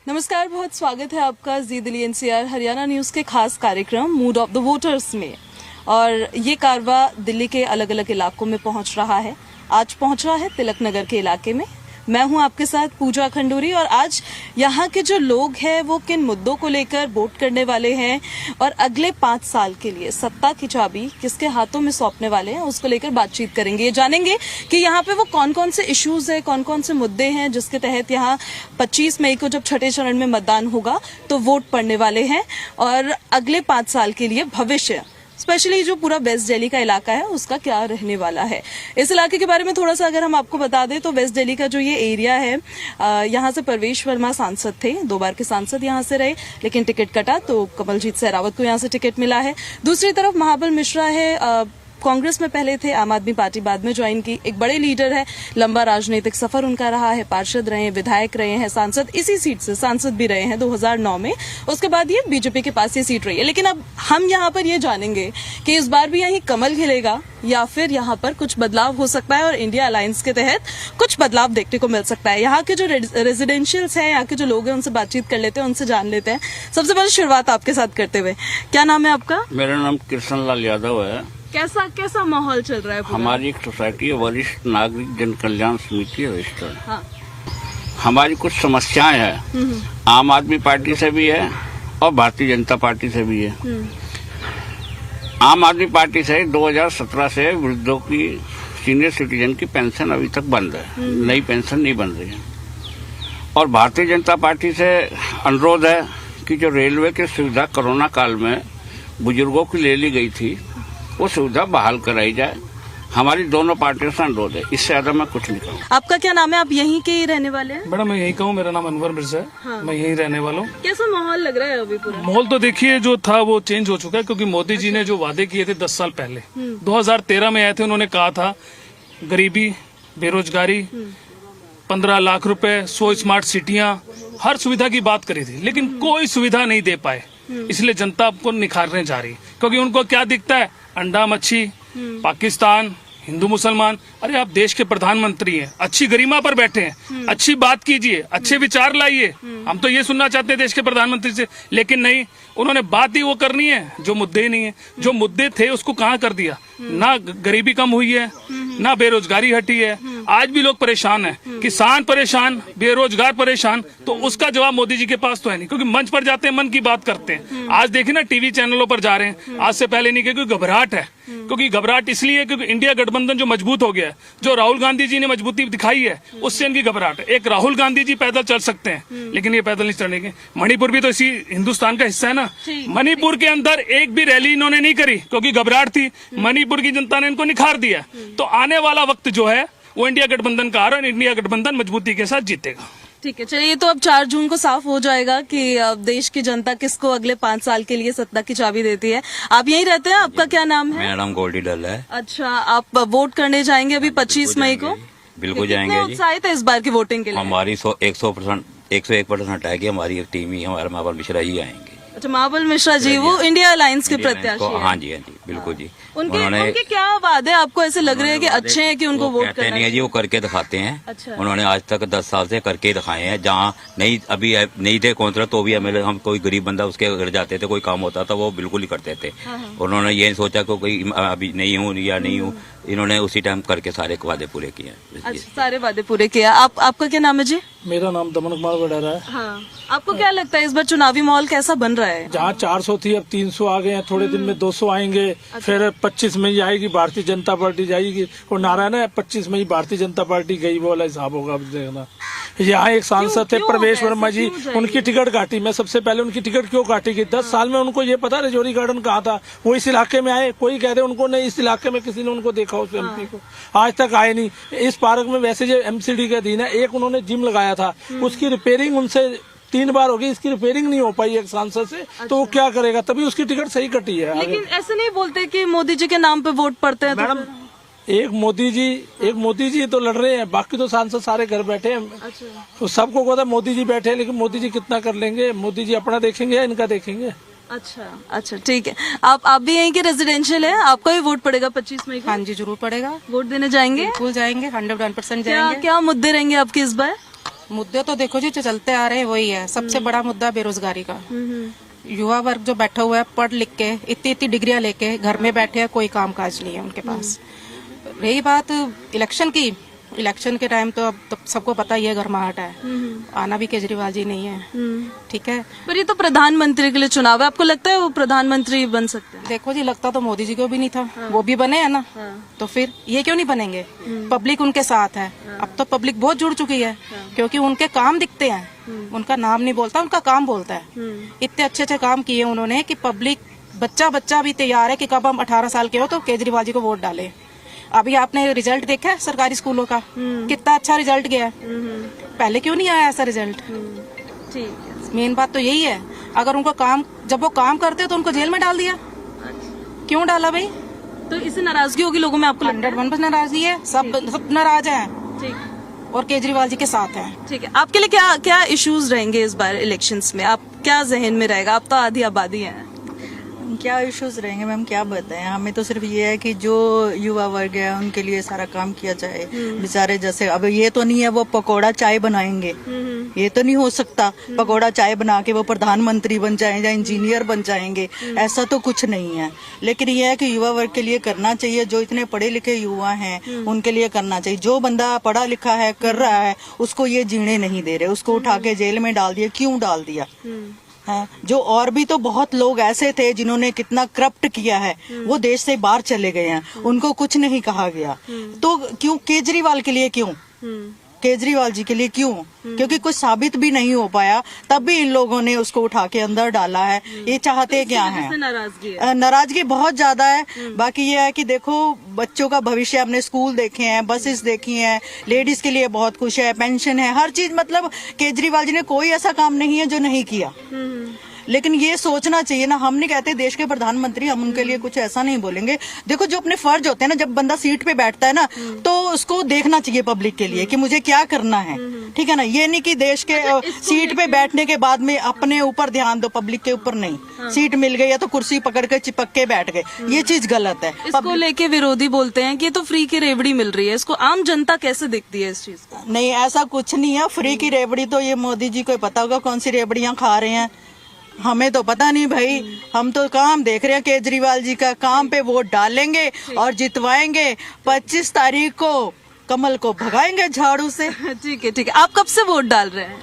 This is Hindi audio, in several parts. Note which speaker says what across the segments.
Speaker 1: नमस्कार, बहुत स्वागत है आपका जी दिल्ली एनसीआर हरियाणा न्यूज के खास कार्यक्रम मूड ऑफ द वोटर्स में। और ये कारवा दिल्ली के अलग अलग इलाकों में पहुंच रहा है। आज पहुंच रहा है तिलक नगर के इलाके में। मैं हूं आपके साथ पूजा खंडूरी और आज यहाँ के जो लोग हैं वो किन मुद्दों को लेकर वोट करने वाले हैं और अगले 5 साल के लिए सत्ता की चाबी किसके हाथों में सौंपने वाले हैं उसको लेकर बातचीत करेंगे। ये जानेंगे कि यहाँ पे वो कौन कौन से इश्यूज है, कौन कौन से मुद्दे हैं जिसके तहत यहाँ 25 मई को जब छठे चरण में मतदान होगा तो वोट पड़ने वाले हैं और अगले 5 साल के लिए भविष्य, स्पेशली जो पूरा वेस्ट दिल्ली का इलाका है उसका क्या रहने वाला है। इस इलाके के बारे में थोड़ा सा अगर हम आपको बता दें तो वेस्ट दिल्ली का जो ये एरिया है, यहाँ से परवेश वर्मा सांसद थे, 2 बार के सांसद यहाँ से रहे, लेकिन टिकट कटा तो कमलजीत सहरावत को यहाँ से टिकट मिला है। दूसरी तरफ महाबल मिश्रा है, कांग्रेस में पहले थे, आम आदमी पार्टी बाद में ज्वाइन की, एक बड़े लीडर है, लंबा राजनीतिक सफर उनका रहा है, पार्षद रहे हैं, विधायक रहे हैं, सांसद इसी सीट से सांसद भी रहे हैं 2009 में। उसके बाद ये बीजेपी के पास ये सीट रही है। लेकिन अब हम यहाँ पर ये जानेंगे कि इस बार भी यही कमल खिलेगा या फिर यहाँ पर कुछ बदलाव हो सकता है और इंडिया अलायंस के तहत कुछ बदलाव देखने को मिल सकता है। यहाँ के जो रेजिडेंशियल्स हैं, यहाँ के जो लोग हैं, उनसे बातचीत कर लेते हैं, उनसे जान लेते हैं। सबसे पहले शुरुआत आपके साथ करते हुए, क्या नाम है आपका?
Speaker 2: मेरा नाम कृष्ण लाल यादव है।
Speaker 1: कैसा माहौल चल रहा है?
Speaker 2: हमारी एक सोसाइटी है, वरिष्ठ नागरिक जन कल्याण समिति है रजिस्टर्ड।
Speaker 1: हाँ।
Speaker 2: हमारी कुछ समस्याएं हैं, आम आदमी पार्टी से भी है और भारतीय जनता पार्टी से भी है। आम आदमी पार्टी से 2017 से वृद्धों की सीनियर सिटीजन की पेंशन अभी तक बंद है, नई पेंशन नहीं बन रही है। और भारतीय जनता पार्टी से अनुरोध है कि जो रेलवे की सुविधा कोरोना काल में बुजुर्गों की ले ली गई थी वो सुविधा बहाल कराई जाए। हमारी दोनों पार्टियों से अनुरोध है, इससे ज्यादा मैं कुछ नहीं कहूँ।
Speaker 1: आपका क्या नाम है? आप यहीं के ही रहने वाले हैं?
Speaker 3: मैडम मैं यही कहूँ, मेरा नाम अनवर मिर्जा है। हाँ। मैं यहीं रहने वाला हूँ।
Speaker 1: कैसा माहौल लग रहा है अभी पूरा?
Speaker 3: माहौल तो देखिए जो था वो चेंज हो चुका है, क्योंकि मोदी जी ने जो वादे किए थे 10 साल पहले 2013 में आए थे, उन्होंने कहा था गरीबी, बेरोजगारी, 15 लाख रुपए, 100 स्मार्ट सिटियां, हर सुविधा की बात करी थी, लेकिन कोई सुविधा नहीं दे पाए। इसलिए जनता आपको निखारने जा रही है, क्योंकि उनको क्या दिखता है, अंडा मच्छी, पाकिस्तान, हिंदू मुसलमान। अरे आप देश के प्रधानमंत्री हैं, अच्छी गरिमा पर बैठे हैं, अच्छी बात कीजिए, अच्छे विचार लाइए। हम तो ये सुनना चाहते हैं देश के प्रधानमंत्री से, लेकिन नहीं, उन्होंने बात ही वो करनी है जो मुद्दे ही नहीं है। जो मुद्दे थे उसको कहाँ कर दिया। ना गरीबी कम हुई है, ना बेरोजगारी हटी है, आज भी लोग परेशान हैं, किसान परेशान, बेरोजगार परेशान। तो उसका जवाब मोदी जी के पास तो है नहीं, क्योंकि मंच पर जाते हैं, मन की बात करते हैं। आज देखिए ना टीवी चैनलों पर जा रहे हैं, आज से पहले नहीं, क्योंकि घबराहट है। क्योंकि घबराहट इसलिए क्योंकि इंडिया गठबंधन जो मजबूत हो गया है, जो राहुल गांधी जी ने मजबूती दिखाई है, उससे इनकी घबराहट है। एक राहुल गांधी जी पैदल चल सकते हैं, लेकिन ये पैदल नहीं चलेंगे। मणिपुर भी तो इसी हिंदुस्तान का हिस्सा है ना। मणिपुर के अंदर एक भी रैली इन्होंने नहीं करी, क्योंकि घबराहट थी। मणिपुर की जनता ने इनको निखार दिया। तो आने वाला वक्त जो है वो इंडिया गठबंधन का आ रहा है, इंडिया गठबंधन मजबूती के साथ जीतेगा।
Speaker 1: ठीक है, चलिए, तो अब 4 जून को साफ हो जाएगा कि देश की जनता किसको अगले 5 साल के लिए सत्ता की चाबी देती है। आप यहीं रहते हैं, आपका क्या नाम है?
Speaker 4: मेरा नाम गोल्डी डल है।
Speaker 1: अच्छा, आप वोट करने जाएंगे अभी 25 मई को?
Speaker 4: बिल्कुल जाएंगे जी।
Speaker 1: उत्साहित है इस बार की वोटिंग के लिए?
Speaker 4: हमारी 101% है कि हमारी एक टीम ही, हमारे महाबल मिश्रा ही आएंगे।
Speaker 1: अच्छा, महाबल मिश्रा जी, वो इंडिया अलायंस के प्रत्याशी हैं।
Speaker 4: हाँ जी, बिल्कुल जी।
Speaker 1: उनके क्या वादे आपको ऐसे लग रहे हैं कि अच्छे हैं कि उनको वोट करना
Speaker 4: नहीं है जी, वो करके दिखाते हैं।
Speaker 1: अच्छा।
Speaker 4: उन्होंने आज तक 10 साल से करके दिखाए हैं। जहाँ नहीं थे कौंसलर तो भी हम कोई गरीब बंदा उसके घर जाते थे, कोई काम होता था वो बिल्कुल ही करते थे। उन्होंने ये सोचा कि कोई अभी नहीं हूँ या नहीं हूँ, इन्होंने उसी टाइम करके सारे वादे पूरे किए।
Speaker 1: अच्छा, सारे वादे पूरे किया। आपका क्या नाम है जी?
Speaker 3: मेरा नाम दमन कुमार वडेरा है।
Speaker 1: हाँ। आपको क्या लगता है इस बार चुनावी माहौल कैसा बन रहा है?
Speaker 3: जहाँ 400 थी अब 300 आ गए हैं, थोड़े दिन में 200 आएंगे। फिर 25 मई आएगी, भारतीय जनता पार्टी जाएगी। और नारा ना 25 मई भारतीय जनता पार्टी गई, वो वाला हिसाब होगा। अब देखना, यहाँ एक सांसद थे प्रवेश वर्मा जी, उनकी टिकट काटी। मैं सबसे पहले उनकी टिकट क्यों काटी गई? 10 साल में उनको ये पता रजौरी गार्डन कहाँ था, वो इस इलाके में आए, कोई कह दे उनको नहीं, इस इलाके में किसी ने उनको देखा उस एमपी को, आज तक आए नहीं। इस पार्क में वैसे जो एमसीडी के अधीन है, एक उन्होंने जिम लगाया था, उसकी रिपेयरिंग उनसे 3 बार होगी, इसकी रिपेयरिंग नहीं हो पाई एक सांसद से। अच्छा। तो वो क्या करेगा? तभी उसकी टिकट सही कटी है।
Speaker 1: लेकिन ऐसे नहीं बोलते कि मोदी जी के नाम पे वोट पड़ते हैं?
Speaker 3: मैडम, एक मोदी जी तो लड़ रहे हैं, बाकी तो सांसद सारे घर बैठे हैं। अच्छा। तो सबको पता मोदी जी बैठे हैं, लेकिन मोदी जी कितना कर लेंगे? मोदी जी अपना देखेंगे या इनका देखेंगे?
Speaker 1: अच्छा, ठीक है। आप भी यहीं के रेजिडेंशियल है, आपका भी वोट पड़ेगा 25 मई को?
Speaker 5: हाँ जी, जरूर पड़ेगा।
Speaker 1: वोट देने जाएंगे?
Speaker 5: बिल्कुल जाएंगे, 101% जाएंगे।
Speaker 1: क्या मुद्दे रहेंगे आपके इस बार?
Speaker 5: मुद्दे तो देखो जी जो चलते आ रहे हैं वही है। सबसे बड़ा मुद्दा बेरोजगारी का। युवा वर्ग जो बैठा हुआ है पढ़ लिख के इतनी इतनी डिग्रियां लेके घर में बैठे हैं, कोई काम काज नहीं है उनके पास। रही बात इलेक्शन की, इलेक्शन के टाइम तो अब तो सबको पता ही है गर्माहट है। आना भी केजरीवाल जी नहीं है, ठीक है।
Speaker 1: पर ये तो प्रधानमंत्री के लिए चुनाव है, आपको लगता है वो प्रधानमंत्री बन सकते हैं?
Speaker 5: देखो जी लगता तो मोदी जी को भी नहीं था, वो भी बने हैं ना, तो फिर ये क्यों नहीं बनेंगे? पब्लिक उनके साथ है। अब तो पब्लिक बहुत जुड़ चुकी है क्योंकि उनके काम दिखते हैं। उनका नाम नहीं बोलता, उनका काम बोलता है। इतने अच्छे अच्छे काम किए उन्होंने कि पब्लिक बच्चा भी तैयार है कि कब हम 18 साल के हो तो केजरीवाल जी को वोट डाले। अभी आपने रिजल्ट देखा है सरकारी स्कूलों का, कितना अच्छा रिजल्ट गया है। पहले क्यों नहीं आया ऐसा रिजल्ट?
Speaker 1: ठीक है।
Speaker 5: मेन बात तो यही है। अगर उनको काम, जब वो काम करते तो उनको जेल में डाल दिया, क्यों डाला भाई?
Speaker 1: तो इससे नाराजगी होगी लोगों में, आपको लगता है?
Speaker 5: 101% नाराजगी है। सब नाराज हैं
Speaker 1: ठीक
Speaker 5: और केजरीवाल जी के साथ हैं।
Speaker 1: ठीक है। आपके लिए क्या क्या इश्यूज रहेंगे इस बार इलेक्शंस में? आप क्या जहन में रहेगा? आप तो आधी आबादी हैं।
Speaker 6: क्या इश्यूज रहेंगे मैम, क्या बताएं? हमें तो सिर्फ ये है कि जो युवा वर्ग है उनके लिए सारा काम किया जाए। बेचारे जैसे अब ये तो नहीं है वो पकौड़ा चाय बनाएंगे, ये तो नहीं हो सकता पकौड़ा चाय बना के वो प्रधानमंत्री बन जाएं या इंजीनियर बन जाएंगे, ऐसा तो कुछ नहीं है। लेकिन ये है कि युवा वर्ग के लिए करना चाहिए, जो इतने पढ़े लिखे युवा हैं उनके लिए करना चाहिए। जो बंदा पढ़ा लिखा है कर रहा है उसको ये जीने नहीं दे रहे, उसको उठा के जेल में डाल दिया। क्यों डाल दिया है? जो और भी तो बहुत लोग ऐसे थे जिन्होंने कितना करप्ट किया है, वो देश से बाहर चले गए हैं, उनको कुछ नहीं कहा गया। तो क्यों केजरीवाल के लिए क्यों? केजरीवाल जी के लिए क्यों? क्योंकि कुछ साबित भी नहीं हो पाया, तब भी इन लोगों ने उसको उठा के अंदर डाला है। ये चाहते क्या है? नाराजगी बहुत ज्यादा है। बाकी ये है कि देखो बच्चों का भविष्य, हमने स्कूल देखे हैं, बसेस देखी हैं, लेडीज के लिए बहुत कुछ है, पेंशन है, हर चीज। मतलब केजरीवाल जी ने कोई ऐसा काम नहीं है जो नहीं किया। लेकिन ये सोचना चाहिए ना, हम नहीं कहते देश के प्रधानमंत्री, हम उनके लिए कुछ ऐसा नहीं बोलेंगे। देखो जो अपने फर्ज होते हैं ना, जब बंदा सीट पे बैठता है ना तो उसको देखना चाहिए पब्लिक के लिए कि मुझे क्या करना है, ठीक है ना। ये नहीं कि देश के सीट पे बैठने के बाद में अपने ऊपर ध्यान दो, पब्लिक के ऊपर नहीं। सीट मिल गई है तो कुर्सी पकड़ के चिपक के बैठ गए, ये चीज गलत है।
Speaker 1: इसको लेके विरोधी बोलते हैं कि ये तो फ्री की रेवड़ी मिल रही है, इसको आम जनता कैसे देखती है इस चीज को?
Speaker 6: नहीं, ऐसा कुछ नहीं है। फ्री की रेवड़ी तो ये मोदी जी को पता होगा कौन सी रेवड़ियां खा रहे हैं, हमें तो पता नहीं भाई। हम तो काम देख रहे हैं केजरीवाल जी का, काम पे वोट डालेंगे और जितवाएंगे। 25 तारीख को कमल को भगाएंगे झाड़ू से।
Speaker 1: ठीक है ठीक है। आप कब से वोट डाल रहे हैं?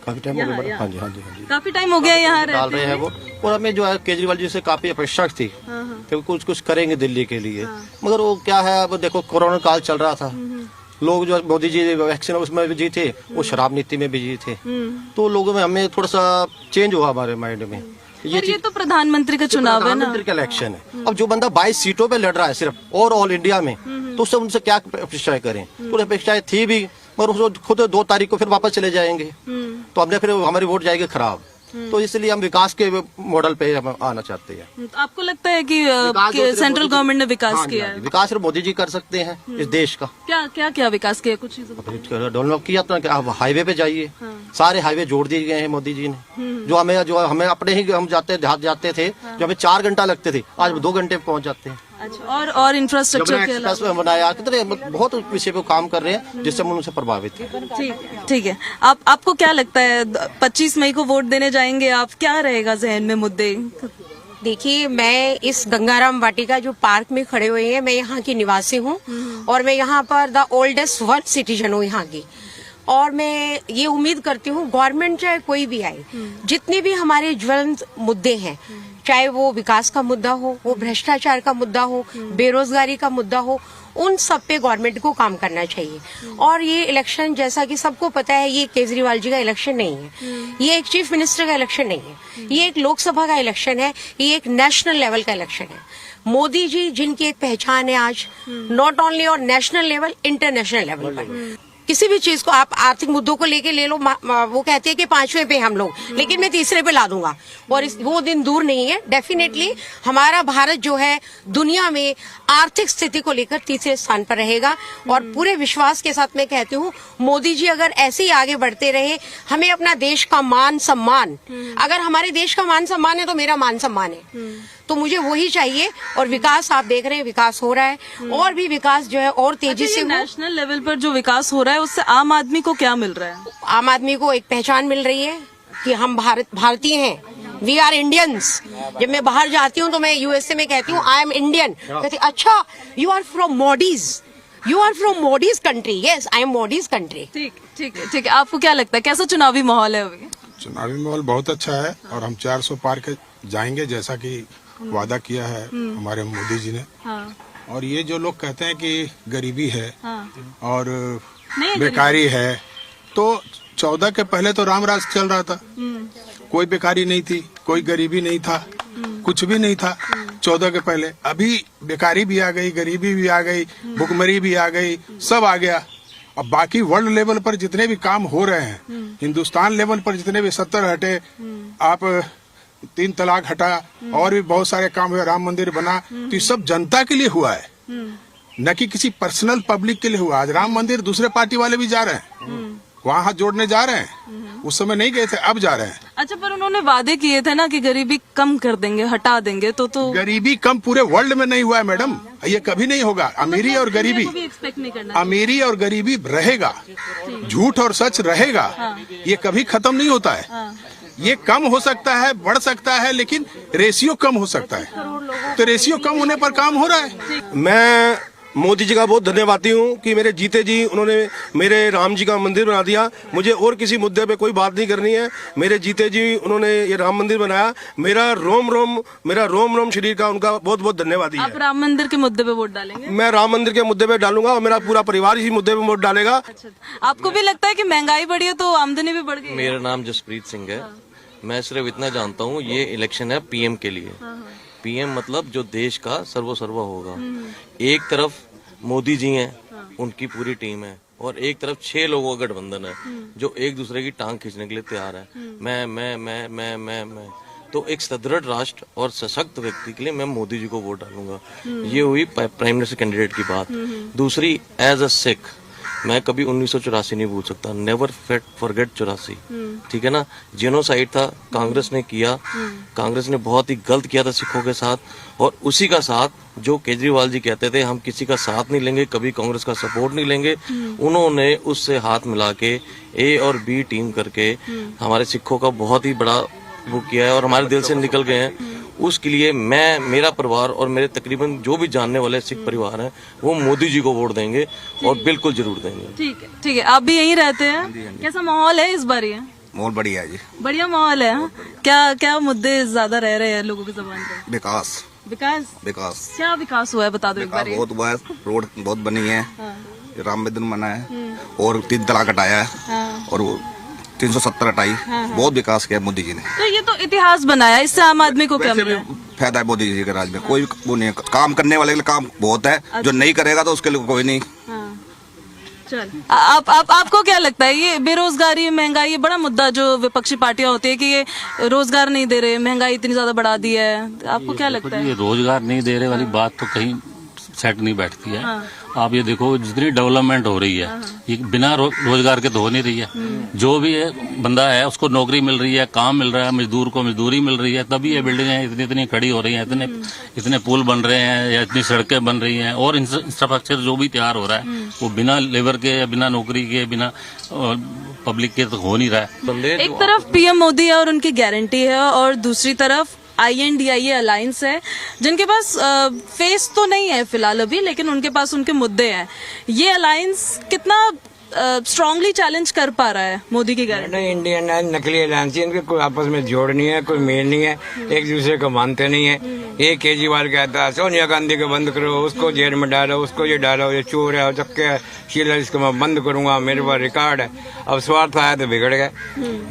Speaker 7: काफी टाइम हो गया मैडम। हाँ जी हाँ जी हाँ जी,
Speaker 1: काफी टाइम हो गया यहाँ
Speaker 7: डाल रहे हैं वो। और हमें जो है केजरीवाल जी से काफी अपेक्षा थी कि कुछ कुछ करेंगे दिल्ली के लिए, मगर वो क्या है, अब देखो कोरोना काल चल रहा था, लोग जो मोदी जी वैक्सीन उसमें भी जी थे, वो शराब नीति में भी जी थे, तो लोगों में हमें थोड़ा सा चेंज हुआ हमारे माइंड में।
Speaker 1: ये तो प्रधानमंत्री का चुनाव है ना,
Speaker 7: प्रधानमंत्री का इलेक्शन है। अब जो बंदा 22 सीटों पे लड़ रहा है सिर्फ और ऑल इंडिया में, तो उससे उनसे क्या अपेक्षाएं करें? तो अपेक्षाएं थी भी, मगर उसको खुद 2 तारीख को फिर वापस चले जाएंगे, तो हमने फिर हमारी वोट जाएगी खराब। तो इसलिए हम विकास के मॉडल पे हम आना चाहते हैं।
Speaker 1: आपको लगता है कि सेंट्रल गवर्नमेंट ने विकास किया है?
Speaker 7: विकास सिर्फ मोदी जी कर सकते हैं इस देश का।
Speaker 1: क्या क्या क्या विकास किया? कुछ
Speaker 7: डेवलप किया तो आप हाईवे पे जाइए, सारे हाईवे जोड़ दिए गए हैं मोदी जी ने। जो हमें अपने ही हम जाते देहात जाते थे, जो हमें 4 घंटा लगते थे, आज 2 घंटे में पहुंच जाते हैं।
Speaker 1: अच्छा, और इंफ्रास्ट्रक्चर के
Speaker 7: अलावा बनाया, कितने बहुत विषय पे काम कर रहे हैं जिससे हम उनसे प्रभावित हैं।
Speaker 1: ठीक है। आपको क्या लगता है 25 मई को वोट देने जाएंगे आप, क्या रहेगा जहन में मुद्दे?
Speaker 8: देखिए, मैं इस गंगाराम वाटिका जो पार्क में खड़े हुए हैं, मैं यहाँ की निवासी हूँ और मैं यहाँ पर द ओल्डेस्ट 1 सिटीजन हूँ यहाँ की। और मैं ये उम्मीद करती हूँ गवर्नमेंट चाहे कोई भी आए, जितने भी हमारे ज्वलंत मुद्दे हैं, चाहे वो विकास का मुद्दा हो, वो भ्रष्टाचार का मुद्दा हो, बेरोजगारी का मुद्दा हो, उन सब पे गवर्नमेंट को काम करना चाहिए। और ये इलेक्शन, जैसा कि सबको पता है, ये केजरीवाल जी का इलेक्शन नहीं है, ये एक चीफ मिनिस्टर का इलेक्शन नहीं है, ये एक लोकसभा का इलेक्शन है, ये एक नेशनल लेवल का इलेक्शन है। मोदी जी जिनकी एक पहचान है आज, नॉट ओनली और नेशनल लेवल, इंटरनेशनल लेवल पर। किसी भी चीज को आप आर्थिक मुद्दों को लेके ले लो, वो कहते हैं कि 5वें पे हम लोग, लेकिन मैं 3रे पे ला दूंगा, और वो दिन दूर नहीं है। डेफिनेटली हमारा भारत जो है दुनिया में आर्थिक स्थिति को लेकर 3रे स्थान पर रहेगा। और पूरे विश्वास के साथ मैं कहती हूँ, मोदी जी अगर ऐसे ही आगे बढ़ते रहे, हमें अपना देश का मान सम्मान, अगर हमारे देश का मान सम्मान है तो मेरा मान सम्मान है, तो मुझे वही चाहिए। और विकास आप देख रहे हैं, विकास हो रहा है, और भी विकास जो है और तेजी से।
Speaker 1: नेशनल लेवल पर जो विकास हो रहा है है उससे आम आदमी को क्या मिल रहा है?
Speaker 8: आम आदमी को एक पहचान मिल रही है कि हम भारतीय हैं, वी आर इंडियंस। जब मैं बाहर जाती हूँ तो मैं यूएसए में कहती हूँ आई एम इंडियन, कहती अच्छा you are from Modi's, you are from Modi's country. Yes, I am Modi's country.
Speaker 1: ठीक है। आपको क्या लगता है कैसा चुनावी माहौल है अभी?
Speaker 9: चुनावी माहौल बहुत अच्छा है और हम 400 पार के जाएंगे जैसा कि वादा किया है हमारे मोदी जी ने।
Speaker 1: हाँ।
Speaker 9: और ये जो लोग कहते हैं कि गरीबी है और
Speaker 1: नहीं,
Speaker 9: बेकारी है, तो 14 के पहले तो राम राज चल रहा था, कोई बेकारी नहीं थी, कोई गरीबी नहीं था, कुछ भी नहीं था 14 के पहले। अभी बेकारी भी आ गई, गरीबी भी आ गई, भुखमरी भी आ गई, सब आ गया। अब बाकी वर्ल्ड लेवल पर जितने भी काम हो रहे हैं, हिंदुस्तान लेवल पर जितने भी 70 हटे, आप 3 तलाक हटा, और भी बहुत सारे काम हुए, राम मंदिर बना, तो ये सब जनता के लिए हुआ है, न कि किसी पर्सनल पब्लिक के लिए हुआ। आज राम मंदिर दूसरे पार्टी वाले भी जा रहे हैं, वहाँ हाथ जोड़ने जा रहे हैं, उस समय नहीं गए थे, अब जा रहे हैं।
Speaker 1: अच्छा, पर उन्होंने वादे किए थे ना कि गरीबी कम कर देंगे, हटा देंगे, तो
Speaker 9: गरीबी कम पूरे वर्ल्ड में नहीं हुआ है मैडम, ये कभी नहीं होगा। अमीरी और गरीबी, अमीरी और गरीबी रहेगा, झूठ और सच रहेगा, ये कभी खत्म नहीं होता है। ये कम हो सकता है, बढ़ सकता है, लेकिन रेशियो कम हो सकता है, तो रेशियो कम होने पर काम हो रहा है।
Speaker 7: मैं मोदी जी का बहुत धन्यवादी हूँ कि मेरे जीते जी उन्होंने मेरे राम जी का मंदिर बना दिया। मुझे और किसी मुद्दे पे कोई बात नहीं करनी है, मेरे जीते जी उन्होंने ये राम मंदिर बनाया। मेरा रोम रोम शरीर का उनका बहुत बहुत धन्यवादी है।
Speaker 1: आप राम मंदिर के मुद्दे पे वोट डालेंगे?
Speaker 7: मैं राम मंदिर के मुद्दे पे डालूंगा और मेरा पूरा परिवार इसी मुद्दे पे वोट डालेगा।
Speaker 1: अच्छा, आपको भी लगता है कि महंगाई बढ़ी है तो आमदनी भी बढ़ गई?
Speaker 10: मेरा नाम जसप्रीत सिंह है। मैं सिर्फ इतना जानता हूँ, ये इलेक्शन है पीएम के लिए। पीएम मतलब जो देश का सर्वसर्वा होगा। एक तरफ मोदी जी हैं, उनकी पूरी टीम है, और एक तरफ 6 लोगों का गठबंधन है जो एक दूसरे की टांग खींचने के लिए तैयार है। मैं तो एक सुदृढ़ राष्ट्र और सशक्त व्यक्ति के लिए मैं मोदी जी को वोट डालूंगा। ये हुई प्राइम मिनिस्टर कैंडिडेट की बात। दूसरी, एज अ सिख मैं कभी 1984 नहीं भूल सकता, नेवर फॉरगेट 84, ठीक है ना। जेनोसाइड था, कांग्रेस ने किया, कांग्रेस ने बहुत ही गलत किया था सिखों के साथ, और उसी का साथ जो केजरीवाल जी कहते थे हम किसी का साथ नहीं लेंगे, कभी कांग्रेस का सपोर्ट नहीं लेंगे, उन्होंने उससे हाथ मिला के ए और बी टीम करके हमारे सिखों का बहुत ही बड़ा वो किया है और हमारे दिल से निकल गए हैं। उसके लिए मैं, मेरा परिवार और मेरे तकरीबन जो भी जानने वाले सिख परिवार हैं वो मोदी जी को वोट देंगे और बिल्कुल जरूर देंगे।
Speaker 1: ठीक है। आप भी यहीं रहते हैं? कैसा माहौल है इस बार? ये
Speaker 11: माहौल बढ़िया है जी, बढ़िया
Speaker 1: माहौल है। क्या मुद्दे ज्यादा रह रहे हैं लोगों की जुबान पे?
Speaker 11: विकास।
Speaker 1: क्या विकास हुआ है, बता दो एक बार।
Speaker 11: बहुत हुआ है, रोड बहुत बनी है, राम मंदिर बना है, और 3 तलाक हटाया है, और 370 हटाई। बहुत विकास किया मोदी जी ने। तो
Speaker 1: ये तो इतिहास बनाया, इससे आम आदमी को क्या मिला?
Speaker 11: फायदा है मोदी जी के राज में, कोई वो नहीं है। काम करने वाले के लिए काम बहुत है, जो नहीं करेगा तो उसके लिए कोई नहीं।
Speaker 1: चल, आपको क्या लगता है ये बेरोजगारी, महंगाई, ये बड़ा मुद्दा जो विपक्षी पार्टियां होती है कि ये रोजगार नहीं दे रहे, महंगाई इतनी ज्यादा बढ़ा दी है, आपको क्या लगता है?
Speaker 12: ये रोजगार नहीं दे रहे वाली बात तो कहीं सेट नहीं बैठती है। आप ये देखो जितनी डेवलपमेंट हो रही है ये बिना रोजगार के तो हो नहीं रही है। जो भी है बंदा है उसको नौकरी मिल रही है, काम मिल रहा है, मजदूर को मजदूरी मिल रही है, तभी ये बिल्डिंगें इतनी खड़ी हो रही हैं, इतने पुल बन रहे हैं या इतनी सड़कें बन रही हैं, और इंफ्रास्ट्रक्चर जो भी तैयार हो रहा है वो बिना लेबर के या बिना नौकरी के, बिना पब्लिक के तो हो नहीं रहा है।
Speaker 1: एक तरफ पीएम मोदी है और उनकी गारंटी है, और दूसरी तरफ INDIA अलायंस है जिनके पास फेस तो नहीं है फिलहाल अभी, लेकिन उनके पास उनके मुद्दे हैं। ये अलायंस कितना स्ट्रांगली चैलेंज कर पा रहा है मोदी की गारंटी?
Speaker 13: इंडियन नकली अलायंस, इनके कोई आपस में जोड़ नहीं है, कोई मेल नहीं है, एक दूसरे को मानते नहीं है। ये केजरीवाल कहता है सोनिया गांधी को बंद करो, उसको जेल में डालो, उसको ये डालो, ये चोर है, चक्के शीला, इसको मैं बंद करूंगा, मेरे पास रिकॉर्ड है। अब स्वार्थ आया तो बिगड़ गए।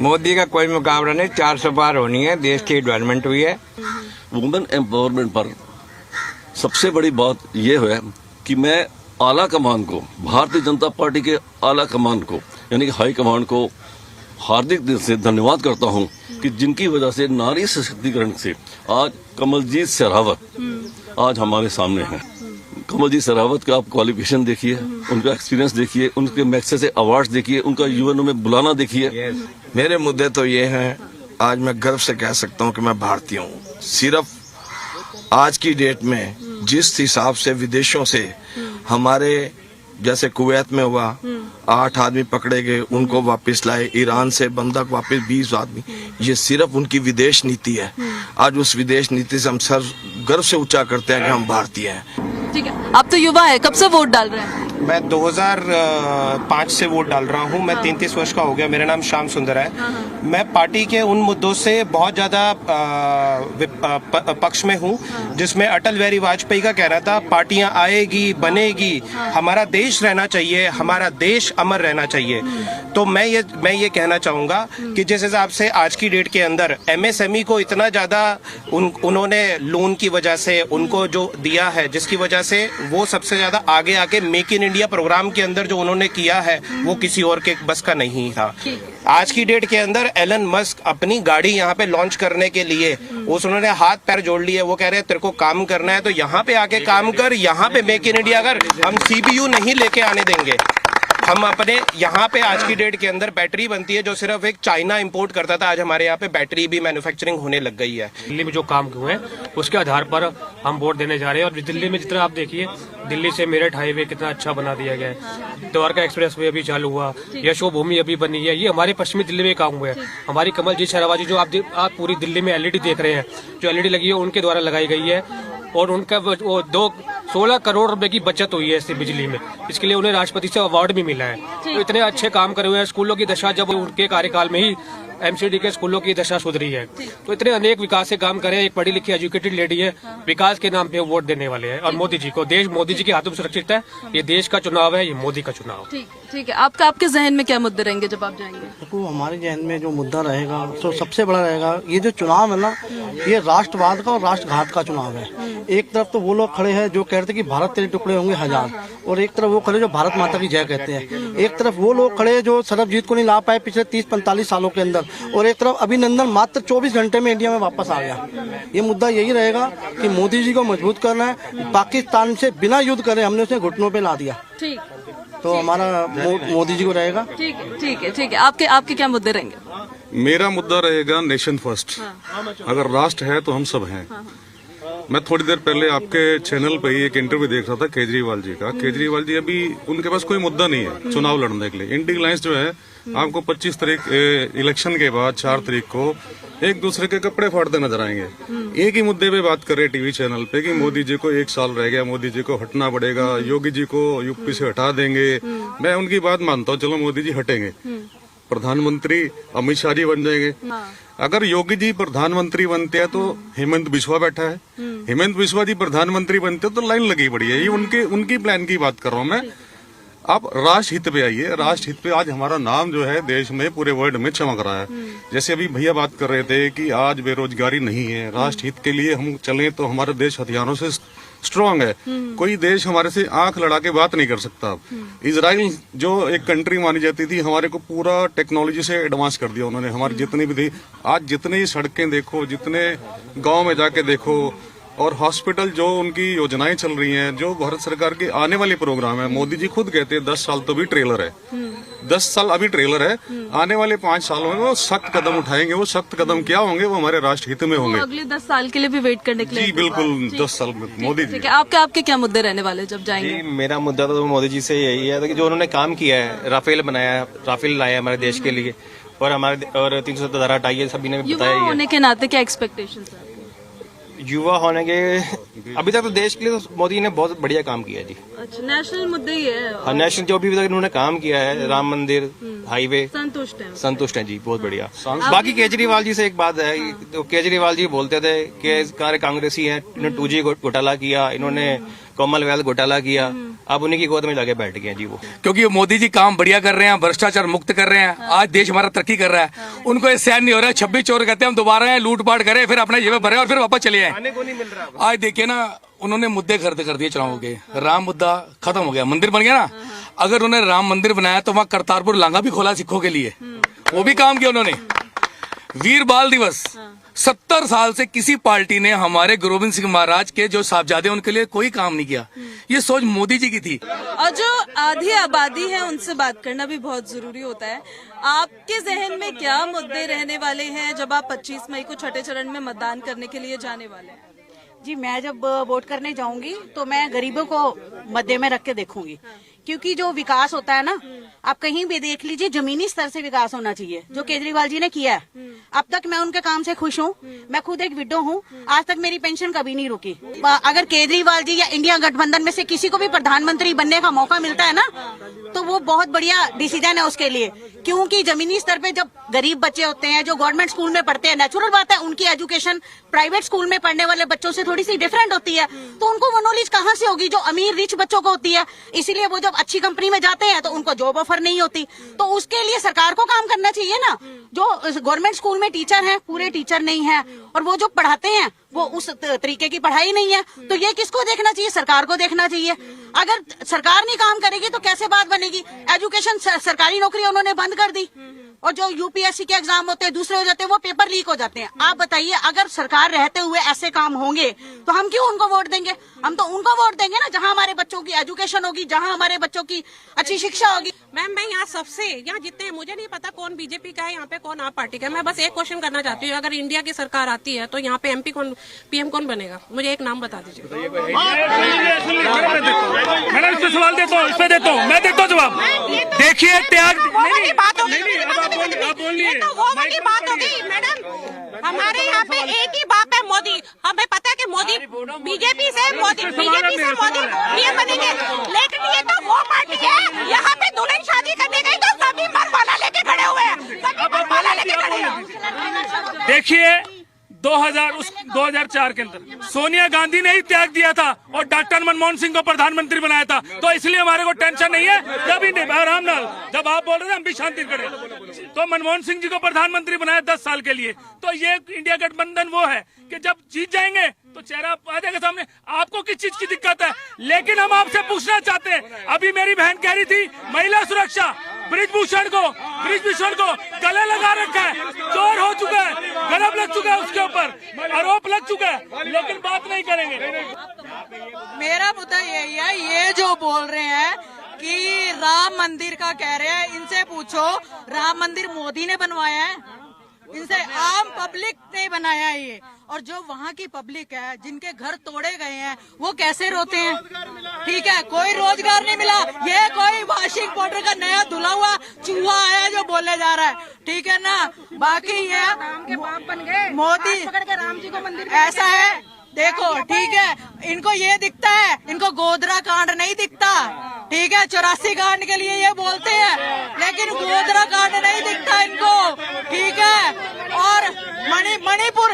Speaker 13: मोदी का कोई मुकाबला नहीं, 400 पार होनी है, देश की डेवलपमेंट हुई है।
Speaker 14: वुमेन एम्पावरमेंट पर सबसे बड़ी बात यह है कि मैं आला कमान को, भारतीय जनता पार्टी के आला कमान को यानी कि हाई कमान को हार्दिक दिल से धन्यवाद करता हूं कि जिनकी वजह से नारी सशक्तिकरण से आज कमलजीत शेरावत आज हमारे सामने हैं। कमलजीत शेरावत का आप क्वालिफिकेशन देखिए, उनका एक्सपीरियंस देखिए, उनके मैग्सेसे अवार्ड्स देखिए, उनका यूएनओ में बुलाना देखिए।
Speaker 15: मेरे मुद्दे तो ये हैं, आज मैं गर्व से कह सकता हूँ कि मैं भारतीय हूँ। सिर्फ आज की डेट में जिस हिसाब से विदेशों से हमारे जैसे कुवैत में हुआ 8 आदमी पकड़े गए, उनको वापस लाए। ईरान से बंधक वापस 20 आदमी। ये सिर्फ उनकी विदेश नीति है। आज उस विदेश नीति से हम सर गर्व से ऊंचा करते हैं कि हम भारतीय हैं।
Speaker 1: ठीक है, आप तो युवा है, कब से वोट डाल रहे हैं?
Speaker 16: मैं 2005 से वोट डाल रहा हूं। मैं 33 वर्ष का हो गया। मेरा नाम श्याम सुंदर है। मैं पार्टी के उन मुद्दों से बहुत ज्यादा पक्ष में हूं जिसमें अटल बिहारी वाजपेयी का कहना था, पार्टियां आएगी बनेगी, हमारा देश रहना चाहिए, हमारा देश अमर रहना चाहिए। तो मैं ये कहना चाहूंगा कि जिस हिसाब से आज की डेट के अंदर MSME को इतना ज्यादा उन्होंने लोन की वजह से उनको जो दिया है, जिसकी वजह से वो सबसे ज्यादा आगे आके मेक इन इंडिया प्रोग्राम के अंदर जो उन्होंने किया है वो किसी और के बस का नहीं था। आज की डेट के अंदर एलन मस्क अपनी गाड़ी यहाँ पे लॉन्च करने के लिए उन्होंने हाथ पैर जोड़ लिए। वो कह रहे हैं तेरे को काम करना है तो यहाँ पे आके काम कर, यहाँ पे मेक इन इंडिया अगर हम CPU नहीं लेके आने देंगे। हम अपने यहाँ पे आज की डेट के अंदर बैटरी बनती है जो सिर्फ एक चाइना इंपोर्ट करता था, आज हमारे यहाँ पे बैटरी भी मैन्युफैक्चरिंग होने लग गई है।
Speaker 17: दिल्ली में जो काम हुए हैं उसके आधार पर हम वोट देने जा रहे हैं। और दिल्ली में जितना आप देखिए, दिल्ली से मेरठ हाईवे कितना अच्छा बना दिया गया है। द्वारका एक्सप्रेस वे अभी चालू हुआ, यशो भूमि अभी बनी है। ये हमारे पश्चिमी दिल्ली में काम हुआ है। हमारी कमलजीत शहरावाजी जो आप पूरी दिल्ली में LED देख रहे हैं, जो LED लगी है उनके द्वारा लगाई गई है। और उनका वो 16 करोड़ रुपए की बचत हुई है इससे बिजली में। इसके लिए उन्हें राष्ट्रपति से अवार्ड भी मिला है। तो इतने अच्छे काम करे हुए हैं। स्कूलों की दशा जब उनके कार्यकाल में ही MCD के स्कूलों की दशा सुधरी है। तो इतने अनेक विकास के काम करे। एक पढ़ी लिखी एजुकेटेड लेडी है, विकास के नाम पे वोट देने वाले हैं। और मोदी जी को, देश मोदी जी के हाथों में सुरक्षित है। ये देश का चुनाव है, ये मोदी का चुनाव।
Speaker 1: ठीक है, आपके जहन में क्या मुद्दे रहेंगे जब आप जाएंगे?
Speaker 18: देखो, हमारे जहन में जो मुद्दा रहेगा तो सबसे बड़ा रहेगा, ये जो चुनाव है ना, ये राष्ट्रवाद का और राष्ट्रघात का चुनाव है। एक तरफ तो वो लोग खड़े हैं जो कहते हैं कि भारत तेरे टुकड़े होंगे 1000, और एक तरफ वो खड़े जो भारत माता की जय कहते हैं। एक तरफ वो लोग खड़े जो सरबजीत को नहीं ला पाए पिछले 30-45 सालों के अंदर, और एक तरफ अभिनंदन मात्र 24 घंटे में इंडिया में वापस आ गया। ये मुद्दा यही रहेगा कि मोदी जी को मजबूत करना है। पाकिस्तान से बिना युद्ध करे हमने उसे घुटनों पे ला दिया।
Speaker 1: ठीक,
Speaker 18: तो हमारा मोदी जी को रहेगा।
Speaker 1: ठीक है। आपके क्या मुद्दे रहेंगे?
Speaker 19: मेरा मुद्दा रहेगा नेशन फर्स्ट। अगर राष्ट्र है तो हम सब हैं। मैं थोड़ी देर पहले आपके चैनल पे ही एक इंटरव्यू देख रहा था केजरीवाल जी का। केजरीवाल जी अभी उनके पास कोई मुद्दा नहीं है चुनाव लड़ने के लिए। इंडियन अलायंस जो है आपको 25 तारीख इलेक्शन के बाद 4 तारीख को एक दूसरे के कपड़े फाड़ते नजर आएंगे। एक ही मुद्दे पे बात कर रहे टीवी चैनल पे कि मोदी जी को 1 साल रह गया, मोदी जी को हटना पड़ेगा, योगी जी को यूपी से हटा देंगे। मैं उनकी बात मानता हूँ, चलो मोदी जी हटेंगे, प्रधानमंत्री अमित शाह जी बन जाएंगे। अगर योगी जी प्रधानमंत्री बनते हैं तो हेमंत बिस्वा बैठा है, हेमंत बिस्वा जी प्रधानमंत्री बनते हैं तो लाइन लगी पड़ी है। ये उनकी प्लान की बात कर रहा हूँ मैं। आप राष्ट्र हित पे आइए। राष्ट्र हित पे आज हमारा नाम जो है देश में पूरे वर्ल्ड में चमक रहा है। जैसे अभी भैया बात कर रहे थे कि आज बेरोजगारी नहीं है। राष्ट्र हित के लिए हम चलें तो हमारा देश हथियारों से स्ट्रांग है। कोई देश हमारे से आंख लड़ा के बात नहीं कर सकता। इजराइल जो एक कंट्री मानी जाती थी, हमारे को पूरा टेक्नोलॉजी से एडवांस कर दिया उन्होंने। हमारी जितनी भी थी, आज जितनी सड़कें देखो, जितने गांव में जाके देखो, और हॉस्पिटल जो उनकी योजनाएं चल रही हैं, जो भारत सरकार के आने वाले प्रोग्राम है। मोदी जी खुद कहते हैं 10 साल तो भी ट्रेलर है, 10 साल अभी ट्रेलर है। आने वाले 5 सालों में वो सख्त कदम उठाएंगे। वो सख्त कदम क्या होंगे? वो हमारे राष्ट्र हित में होंगे।
Speaker 1: अगले 10 साल के लिए भी वेट करने के लिए?
Speaker 19: जी बिल्कुल, 10 साल में मोदी जी।
Speaker 1: आपके क्या मुद्दे रहने वाले जब जाएंगे?
Speaker 16: मेरा मुद्दा तो मोदी जी से यही है कि जो उन्होंने काम किया है, राफेल बनाया, राफेल लाया हमारे देश के लिए, और 370 धारा हटाई है, सभी ने बताया।
Speaker 1: युवा होने के नाते क्या एक्सपेक्टेशन है?
Speaker 16: युवा होने के अभी तक तो देश के लिए तो मोदी ने बहुत बढ़िया काम किया जी।
Speaker 1: अच्छा, नेशनल मुद्दे ही है।
Speaker 16: हाँ, नेशनल जो भी उन्होंने काम किया है, राम मंदिर, हाईवे, संतुष्ट है जी, बहुत बढ़िया। बाकी केजरीवाल जी से एक बात है, तो केजरीवाल जी बोलते थे कि कांग्रेसी है, इन्होंने 2G घोटाला किया, इन्होंने कॉमनवेल्थ घोटाला किया, अब उन्हीं की गोद में जाके बैठ गए जी वो।
Speaker 20: क्योंकि मोदी जी काम बढ़िया कर रहे हैं, भ्रष्टाचार मुक्त कर रहे हैं। आज देश हमारा तरक्की कर रहा है। उनको ये सहन नहीं हो रहा है। 26 चोर कहते हैं हम दोबारा लूटपाट करें, फिर अपने जेब भरे और फिर वापस चले आए। आज देखिए ना, उन्होंने मुद्दे खर्च कर दिए चुनाव के। राम मुद्दा खत्म हो गया, मंदिर बन गया ना। अगर उन्होंने राम मंदिर बनाया तो वहाँ करतारपुर लांगा भी खोला सिखों के लिए, वो भी काम किया उन्होंने। वीर बाल दिवस, 70 साल से किसी पार्टी ने हमारे गुरु गोविंद सिंह महाराज के जो साहबजादे उनके लिए कोई काम नहीं किया। ये सोच मोदी जी की थी।
Speaker 1: और जो आधी आबादी है उनसे बात करना भी बहुत जरूरी होता है। आपके जहन में क्या मुद्दे रहने वाले हैं जब आप 25 मई को छठे चरण में मतदान करने के लिए जाने वाले हैं?
Speaker 21: जी, मैं जब वोट करने जाऊंगी तो मैं गरीबों को मध्य में रख के देखूंगी क्योंकि जो विकास होता है ना, आप कहीं भी देख लीजिए, जमीनी स्तर से विकास होना चाहिए, जो केजरीवाल जी ने किया है। अब तक मैं उनके काम से खुश हूँ। मैं खुद एक विडो हूँ, आज तक मेरी पेंशन कभी नहीं रुकी। अगर केजरीवाल जी या इंडिया गठबंधन में से किसी को भी प्रधानमंत्री बनने का मौका मिलता है ना, तो वो बहुत बढ़िया डिसीजन है उसके लिए, क्योंकि जमीनी स्तर पे जब गरीब बच्चे होते हैं जो गवर्नमेंट स्कूल में पढ़ते हैं, नेचुरल बात है उनकी एजुकेशन प्राइवेट स्कूल में पढ़ने वाले बच्चों से थोड़ी सी डिफरेंट होती है, तो उनको वो नॉलेज कहाँ से होगी जो अमीर रिच बच्चों को होती है। इसीलिए वो जब अच्छी कंपनी में जाते हैं तो उनको जॉब ऑफर नहीं होती। तो उसके लिए सरकार को काम करना चाहिए ना। जो गवर्नमेंट स्कूल में टीचर हैं, पूरे टीचर नहीं है, और वो जो पढ़ाते हैं वो उस तरीके की पढ़ाई नहीं है, तो ये किसको देखना चाहिए? सरकार को देखना चाहिए। अगर सरकार नहीं काम करेगी तो कैसे बात बनेगी? एजुकेशन सरकारी नौकरी उन्होंने बंद कर दी, और जो यूपीएससी के एग्जाम होते हैं दूसरे हो जाते हैं, वो पेपर लीक हो जाते हैं। आप बताइए, अगर सरकार रहते हुए ऐसे काम होंगे तो हम क्यों उनको वोट देंगे? हम तो उनको वोट देंगे ना जहां हमारे बच्चों की एजुकेशन होगी, जहां हमारे बच्चों की अच्छी शिक्षा होगी।
Speaker 8: मैम, मैं यहाँ सबसे, यहाँ जितने, मुझे नहीं पता कौन बीजेपी का है यहाँ पे, कौन आप पार्टी का है। मैं बस एक क्वेश्चन करना चाहती हूँ, अगर इंडिया की सरकार आती है तो यहाँ पे एमपी कौन, पीएम कौन बनेगा? मुझे एक नाम बता दीजिए।
Speaker 3: मैडम इससे सवाल देता हूँ, इसमें देता हूँ, मैं देता हूँ जवाब। देखिए, त्याग
Speaker 8: ये तो वो वाली बात होगी मैडम। हमारे यहाँ पे एक ही बाप है, मोदी। हमें पता है कि मोदी बीजेपी से मोदी पीएम बनेंगे, लेकिन ये तो वो पार्टी है, यहाँ पे दुल्हन शादी करने गई तो सभी मरवाला लेके खड़े हुए हैं, सभी मरवाला लेके खड़े हैं।
Speaker 3: देखिए 2004 के अंदर सोनिया गांधी ने ही त्याग दिया था और डॉक्टर मनमोहन सिंह को प्रधानमंत्री बनाया था, तो इसलिए हमारे को टेंशन नहीं है। जब आराम नाल, जब आप बोल रहे थे हम भी शांति करें, तो मनमोहन सिंह जी को प्रधानमंत्री बनाया 10 साल के लिए, तो ये इंडिया गठबंधन वो है कि जब जीत जाएंगे तो चेहरा आ जाएगा सामने। आपको किस चीज की दिक्कत है? लेकिन हम आपसे पूछना चाहते हैं, अभी मेरी बहन कह रही थी महिला सुरक्षा, ब्रिजभूषण को गले लगा रखा है, चोर हो चुका है, गरब लग चुका है, उसके ऊपर आरोप लग चुका है, लेकिन बात नहीं करेंगे।
Speaker 22: मेरा मुद्दा यही है, ये जो बोल रहे हैं कि राम मंदिर का कह रहे हैं, इनसे पूछो राम मंदिर मोदी ने बनवाया है? इनसे आम पब्लिक ने बनाया है ये। और जो वहाँ की पब्लिक है, जिनके घर तोड़े गए हैं, वो कैसे रोते हैं? ठीक है, कोई रोजगार नहीं मिला, ये कोई वाशिंग पाउडर का नया धुला हुआ चूहा आया जो बोले जा रहा है, ठीक है ना। बाकी ये मोदी राम जी को मंदिर ऐसा है, देखो ठीक है, इनको ये दिखता है, इनको गोधरा कांड नहीं दिखता, ठीक है। 84 कांड के लिए ये बोलते हैं, लेकिन गोधरा कांड नहीं दिखता इनको, ठीक है। और मणिपुर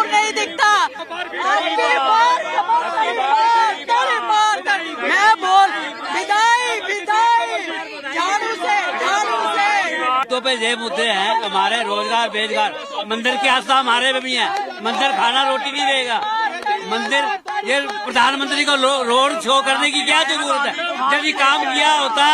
Speaker 22: नहीं दिखता। मैं बोल विदाई झाड़ू से
Speaker 23: तो पे ये मुद्दे हैं हमारे, रोजगार बेरोजगार, मंदिर की आस्था हमारे पे भी है, मंदिर खाना रोटी नहीं देगा, मंदिर ये प्रधानमंत्री को रोड शो करने की क्या जरूरत है? जब ये काम किया होता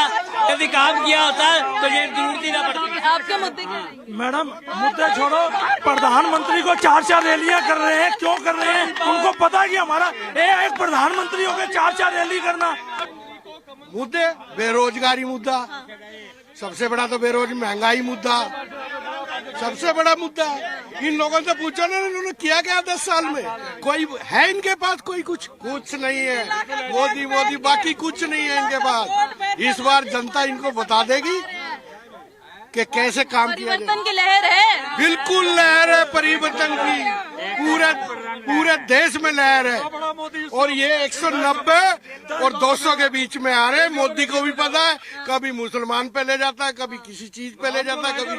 Speaker 23: तो ये जरूरत ही ना पड़ती।
Speaker 22: आपके मुद्दे क्या है?
Speaker 24: मैडम मुद्दे छोड़ो, प्रधानमंत्री को 4 रैलियां कर रहे हैं, क्यों कर रहे हैं? उनको पता है कि हमारा एक प्रधानमंत्री हो गए 4 रैली करना।
Speaker 25: मुद्दे बेरोजगारी मुद्दा सबसे बड़ा, तो महंगाई मुद्दा सबसे बड़ा मुद्दा है। इन लोगों से पूछो ना, इन्होंने किया क्या 10 साल में? कोई है इनके पास? कुछ नहीं है। मोदी बाकी कुछ नहीं है इनके पास। इस बार जनता इनको बता देगी कि कैसे काम किया जाए।
Speaker 1: परिवर्तन की लहर है,
Speaker 25: बिल्कुल लहर है परिवर्तन की, पूरे देश में लहर है। और ये 190 और 200 के बीच में आ रहे हैं। मोदी को भी पता है, कभी मुसलमान पे ले जाता है, कभी किसी चीज पे ले जाता है, कभी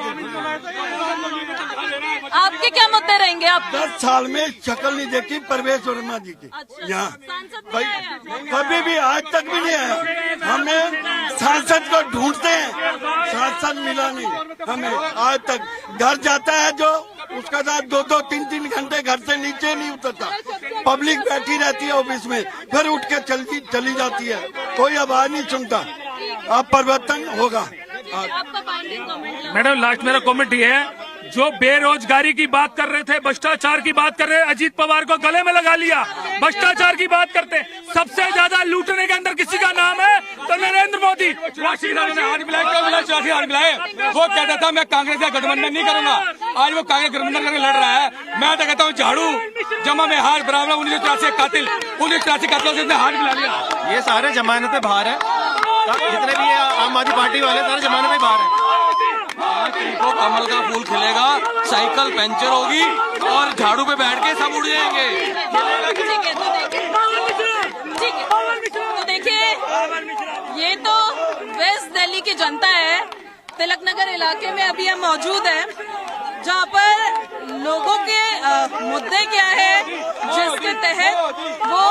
Speaker 1: आपके क्या मुद्दे रहेंगे? आप
Speaker 24: 10 साल में शक्ल नहीं देखी परवेश वर्मा जी की यहाँ, कभी भी आज तक भी नहीं आया। हमें सांसद को ढूंढते हैं, सांसद मिला नहीं हमें आज तक। घर जाता है जो, उसका साथ 2-2, 3-3 घंटे घर से नीचे नहीं उतरता। पब्लिक बैठी रहती है ऑफिस में, फिर उठ के चली जाती है, कोई आवाज नहीं सुनता। अब परिवर्तन होगा।
Speaker 3: मैडम लास्ट मेरा कमेंट ये है, जो बेरोजगारी की बात कर रहे थे, भ्रष्टाचार की बात कर रहे, अजीत पवार को गले में लगा लिया। भ्रष्टाचार की बात करते, सबसे ज्यादा लूटने के अंदर किसी का नाम है तो नरेंद्र मोदी।
Speaker 20: हाथ मिलाए, वो कहता था मैं कांग्रेस का गठबंधन नहीं करूंगा, आज वो कांग्रेस गठबंधन करके लड़ रहा है। मैं तो कहता हूँ झाड़ू जमा में हाथ बराबर। 1983 कातिल 1983 कातिलों से हाथ मिला लिया।
Speaker 7: ये सारे जमानत पे बाहर है, जितने भी आम आदमी पार्टी वाले सारे जमानत पे बाहर है।
Speaker 10: तो कमल का फूल खिलेगा, साइकिल पंचर होगी और झाड़ू पे बैठ के सब उड़ जाएंगे।
Speaker 1: तो देखिए, ये तो वेस्ट दिल्ली की जनता है। तिलक नगर इलाके में अभी हम मौजूद हैं, जहाँ पर लोगों के मुद्दे क्या है, जिसके तहत वो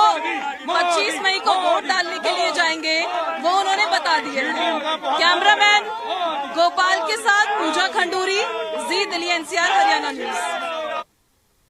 Speaker 1: 25 मई को वोट डालने के लिए जाएंगे, वो उन्होंने बता दिए हैं। कैमरामैन गोपाल के साथ पूजा खंडूरी, जी दिल्ली NCR हरियाणा न्यूज।